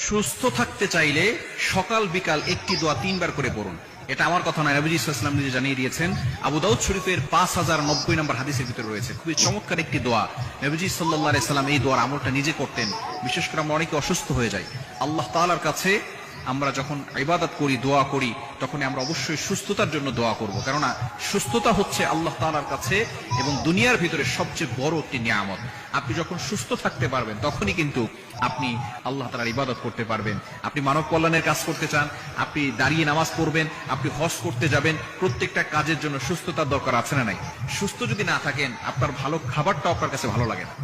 সুস্থ থাকতে চাইলে সকাল বিকাল একটি দোয়া 3 বার করে পড়ুন। এটা আমার কথা নয়, নবীজি সাল্লাল্লাহু আলাইহি ওয়াসাল্লাম নিজে জানিয়ে দিয়েছেন। আবু দাউদ শরীফের 5090 নম্বর হাদিসের ভিতরে রয়েছে। খুবই চমৎকার একটি দোয়া। নবীজি সাল্লাল্লাহু আলাইহি ওয়াসাল্লাম এই দোয়ার আমলটা নিজে করতেন। বিশেষ করে আমরা অনেকে অসুস্থ হয়ে যাই, আল্লাহ তাআলার কাছে আমরা যখন ইবাদত করি, দোয়া করি, তখন আমরা অবশ্যই সুস্থতার জন্য দোয়া করব। কেননা সুস্থতা হচ্ছে আল্লাহ তাআলার কাছে এবং দুনিয়ার ভিতরে সবচেয়ে বড় একটি নিয়ামত। আপনি যখন সুস্থ থাকতে পারবেন তখনই কিন্তু আপনি আল্লাহ তাআলার ইবাদত করতে পারবেন। আপনি মানব কল্যাণের কাজ করতে চান, আপনি দাঁড়িয়ে নামাজ পড়বেন, আপনি হজ করতে যাবেন, প্রত্যেকটা কাজের জন্য সুস্থতার দরকার আছে না নাই? সুস্থ যদি না থাকেন, আপনার ভালো খাবারটাও আপনার কাছে ভালো লাগে না,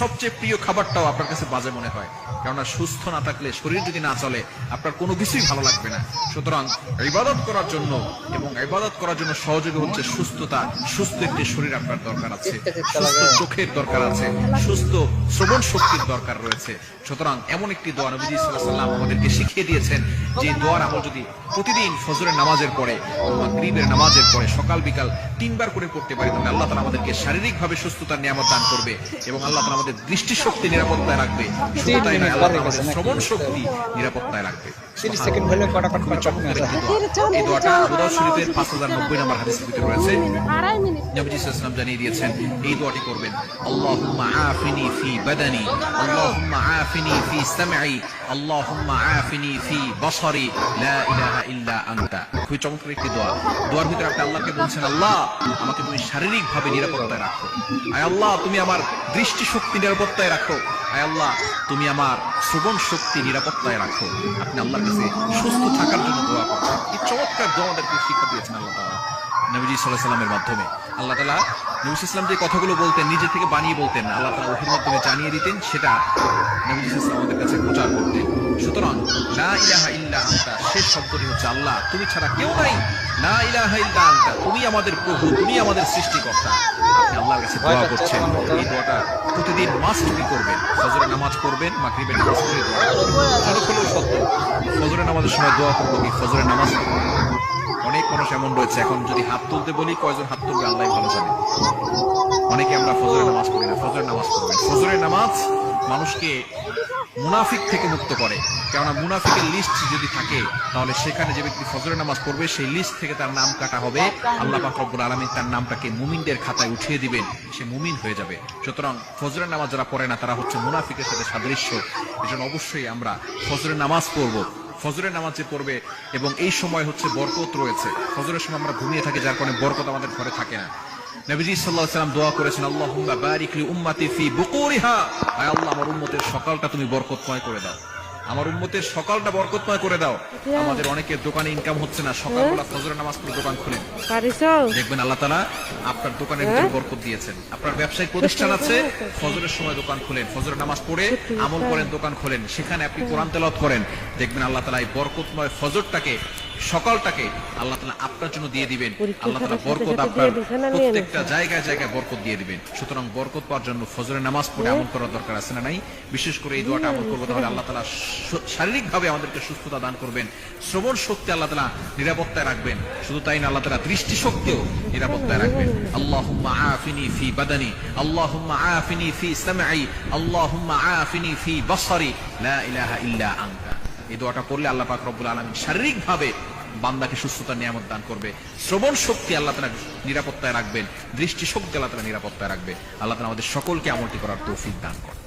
সবচেয়ে প্রিয় খাবারটাও আপনার কাছে বাজে মনে হয়। কেননা সুস্থ না থাকলে, শরীর যদি না চলে, আপনার কোনো কিছুই ভালো লাগবে না। সুতরাং ইবাদত করার জন্য এবং ইবাদত করার জন্য সহযোগী হচ্ছে সুস্থতা। সুস্থ একটি শরীর আপনার দরকার আছে, সুস্থ চোখের দরকার আছে, সুস্থ শ্রবণ শক্তির দরকার রয়েছে। সুতরাং এমন একটি দোয়া নবীজি সাল্লাল্লাহু আলাইহি ওয়াসাল্লাম আমাদেরকে শিখিয়ে দিয়েছেন, যে দোয়ার আমল যদি প্রতিদিন ফজরের নামাজের পরে, মাগরিবের নামাজের পরে, সকাল বিকাল 3 বার করে পড়তে পারি, তাহলে আল্লাহ তাআলা আমাদেরকে শারীরিকভাবে সুস্থতার নিয়ামত দান করবে এবং আল্লাহ তাআলা আমাদের দৃষ্টিশক্তি নিরাপত্তায় রাখবে। শুধু তাই নয়, আল্লাহ তাআলা আমাদের শ্রবণ শক্তি নিরাপত্তায় রাখবে। 30 সেকেন্ড হলে ফটাফট খুবই চমৎকার একটি দোয়া। এই দোয়াটা আবু দাউদ শরীফের 5090 নম্বর হাদিসের ভিতরে রয়েছে। নবীজি সাল্লাল্লাহু আলাইহি ওয়াসাল্লাম জানিয়ে দিয়েছেন এই দোয়াটি করবেন। আল্লাহুম্মা আফিনি ফি বাদানি, আল্লাহুম্মা আফিনি ফি সামঈ, আল্লাহুম্মা আফিনি ফি বাসারি, লা ইলাহা ইল্লা আনতা। খুবই চমৎকার একটি দোয়া। দোয়ার ভিতরে আপনি আল্লাহকে বলছেন, আল্লাহ আমাকে তুমি শারীরিকভাবে নিরাপত্তায় রাখো, আয় আল্লাহ তুমি আমার দৃষ্টি শক্তি নিরাপত্তায় রাখো, আয় আল্লাহ তুমি আমার শ্রবণ শক্তি নিরাপত্তায় রাখো। আপনি আল্লাহর কাছে সুস্থ থাকার জন্য দোয়া করছেন। এই চমৎকার দোয়া আমাদেরকে শিক্ষা দিয়েছেন আল্লাহ তাআলা নবীজি সাল্লাল্লাহু আলাইহি ওয়াসাল্লামের মাধ্যমে। আল্লাহ তাআলা নবী সাল্লাল্লাহু আলাইহি ওয়াসাল্লাম যে কথাগুলো বলতেন, নিজে থেকে বানিয়ে বলতেন, আল্লাহ তাআলা ওহীর মাধ্যমে জানিয়ে দিতেন, সেটা নবীজি সাল্লাল্লাহু আলাইহি ওয়াসাল্লাম আমাদের কাছে প্রচার করতেন। সুতরাং লা ইলাহা ইল্লা আনতা, শেষ শব্দটি হচ্ছে আল্লাহ তুমি ছাড়া কেউ নাই। লা ইলাহা ইল্লা আনতা, তুমি আমাদের প্রভু, তুমি আমাদের সৃষ্টিকর্তা। আপনি আল্লাহর কাছে দোয়া করছেন। এই দোয়াটা প্রতিদিন মাস্ট বি করবেন। ফজরের নামাজ পড়বেন, মাগরিবের নামাজ পড়ে দোয়া করবেন। জনখলেও সত্য, ফজরের নামাজের সময় দোয়া করবো কি ফজরের নামাজ পড়বো? অনেক মানুষ এমন রয়েছে, এখন যদি হাত তুলতে বলি কয়জন হাত তুলবে আল্লাহ ভালো জানে। অনেকে আমরা ফজরের নামাজ পড়ি না। ফজরের নামাজ পড়বেন। ফজরের নামাজ মানুষকে মুনাফিক থেকে মুক্ত করে। কেননা মুনাফিকের লিস্ট যদি থাকে, তাহলে সেখানে যে ব্যক্তি ফজরের নামাজ পড়বে সেই লিস্ট থেকে তার নাম কাটা হবে। আল্লাহ পাক রব্বুল আলামিন তার নামটাকে মুমিনদের খাতায় উঠিয়ে দিবেন, সে মুমিন হয়ে যাবে। সুতরাং ফজরের নামাজ যারা পড়ে না তারা হচ্ছে মুনাফিকের সাথে সাদৃশ্য। এজন্য অবশ্যই আমরা ফজরের নামাজ পড়বো। ফজরের নামাজ যে পড়বে, এবং এই সময় হচ্ছে বরকত রয়েছে। ফজরের সময় আমরা ঘুমিয়ে থাকি, যার কারণে বরকত আমাদের ঘরে থাকে না। নবীজি সাল্লাল্লাহু আলাইহি ওয়াসাল্লাম দোয়া করেছেন, আল্লাহুম্মা বারিক লি উম্মতি ফি বুকুরিহা, আয় আল্লাহ আমার উম্মতের সকালটা তুমি বরকতময় করে দাও, আমার উম্মতের সকালটা বরকতময় করে দাও। আমাদের অনেকের দোকানে ইনকাম হচ্ছে না, সকালবেলা ফজরের নামাজ পড়ে দোকান খুলেন, দেখবেন আল্লাহ তাআলা আপনার দোকানের ভিতরে বরকত দিয়েছেন। আপনার ব্যবসায়িক প্রতিষ্ঠান আছে, ফজরের সময় দোকান খুলেন, ফজরের নামাজ পড়ে আমল করেন, দোকান খোলেন, সেখানে আপনি কোরআন তেলাওয়াত করেন, দেখবেন আল্লাহ তাআলা এই বরকতময় ফজরটাকে, সকালটাকে আল্লাহ তাআলা আপনার জন্য দিয়ে দিবেন। আল্লাহ তাআলা বরকত আপনার প্রত্যেকটা জায়গায় জায়গায় বরকত দিয়ে দিবেন। সুতরাং বরকত পাওয়ার জন্য ফজরের নামাজ পড়ে আমল করার দরকার আছে না নাই? বিশেষ করে এই দোয়াটা আমল করবো, তাহলে আল্লাহ তাআলা শারীরিকভাবে আমাদেরকে সুস্থতা দান করবেন, শ্রবণ শক্তি আল্লাহ তাআলা নিরাপত্তায় রাখবেন। শুধু তাই না, আল্লাহ তাআলা দৃষ্টি শক্তিও নিরাপত্তায় রাখবেন। আল্লাহুম্মা আফিনি ফি বাদানি, আল্লাহুম্মা আফিনি ফি সামঈ, আল্লাহুম্মা আফিনি ফি বাসারি, লা ইলাহা ইল্লা আনতা। এই দোয়াটা পড়লে আল্লাহ পাক রব্বুল আলামিন শারীরিকভাবে বান্দাকে সুস্থতার নিয়ামত দান করবে, শ্রবণ শক্তি আল্লাহ তাআলা নিরাপত্তায় রাখবেন, দৃষ্টি শক্তি আল্লাহ তাআলা নিরাপত্তায় রাখবে। আল্লাহ তাআলা আমাদের সকলকে আমলটি করার তৌফিক দান করেন।